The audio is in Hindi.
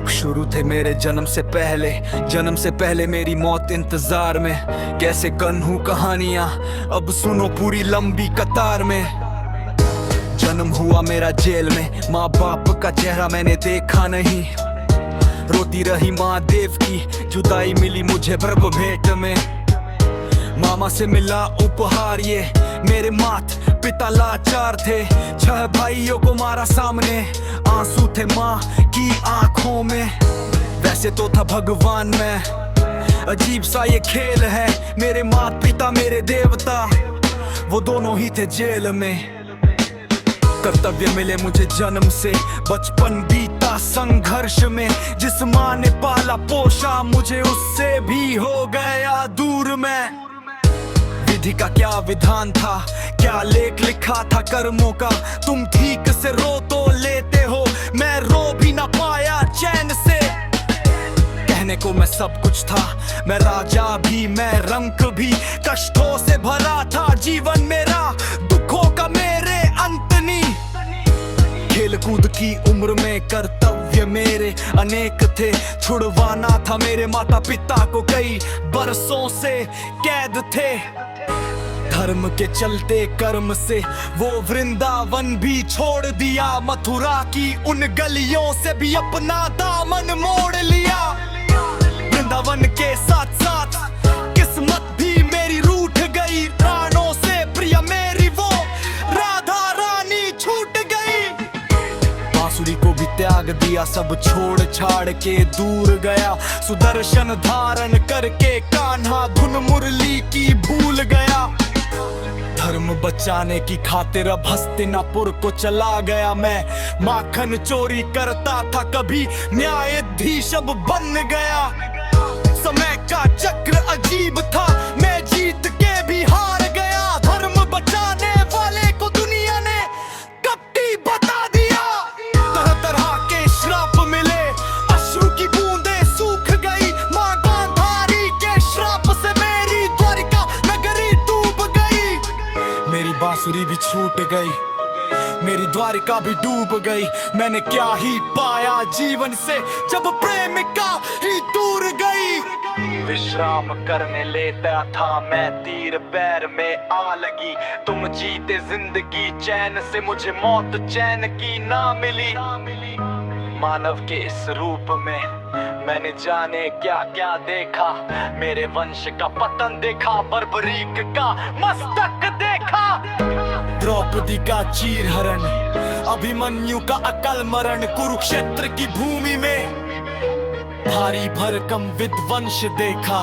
शुरू थे मेरे जन्म से पहले मेरी मौत इंतजार में। कैसे कन्हू कहानियां अब सुनो पूरी लंबी कतार में। जन्म हुआ मेरा जेल में, माँ बाप का चेहरा मैंने देखा नहीं। रोती रही माँ देव की जुदाई मिली मुझे प्रभु भेंट में। मामा से मिला उपहार ये मेरे मात पिता लाचार थे। 6 भाइयों को मारा सामने, आंसू थे माँ की आंखों में। वैसे तो था भगवान मैं, अजीब सा ये खेल है। मेरे माता पिता मेरे देवता वो दोनों ही थे जेल में। कर्तव्य मिले मुझे जन्म से, बचपन बीता संघर्ष में। जिस माँ ने पाला पोषा मुझे उससे भी हो गया दूर मैं। विधि का क्या विधान था, क्या लेख लिखा था कर्मों का। तुम ठीक से रो तो लेते हो, मैं रो भी ना पाया चैन से। कहने को मैं सब कुछ था, मैं राजा भी मैं रंक भी। कष्टों से भरा था जीवन मेरा, दुखों का मेरे अंत नहीं। खेल कूद की उम्र में कर्तव्य मेरे अनेक थे। छुड़वाना था मेरे माता पिता को, कई बरसों से कैद थे। धर्म के चलते कर्म से वो वृंदावन भी छोड़ दिया। मथुरा की उन गलियों से भी अपना दामन मोड़ लिया। वृंदावन के साथ साथ किस्मत भी मेरी रूठ गई। प्राणों से प्रिय मेरी वो राधा रानी छूट गई। बांसुरी को भी त्याग दिया, सब छोड़ छाड़ के दूर गया। सुदर्शन धारण करके कान्हा धुन मुरली की भूल गया। धर्म बचाने की खातिर अब हस्तिनापुर को चला गया मैं। माखन चोरी करता था कभी न्यायाधीश अब बन गया। समय का चक्र अजीब था, मैं जीत के भी हार गया। धर्म बचाने वाले को दुनिया ने कपटी बता दिया। तरह तरह के श्राप मिले, अश्रु की बूंदें सूख गई। माँ गांधारी के श्राप से मेरी द्वारिका नगरी डूब गई। मेरी बांसुरी भी छूट गई, मेरी द्वारिका भी डूब गई। मैंने क्या ही पाया जीवन से जब प्रेमिका ही दूर गई। विश्राम करने लेता था मैं, तीर पैर में आ लगी। तुम जीते जिंदगी चैन से, मुझे मौत चैन की ना मिली। मानव के इस रूप में मैंने जाने क्या क्या देखा। मेरे वंश का पतन देखा, बर्बरीक का मस्तक देखा। द्रौपदी का चीर हरण, अभिमन्यु का अकल मरण। कुरुक्षेत्र की भूमि में भारी भरकम विध्वंस देखा।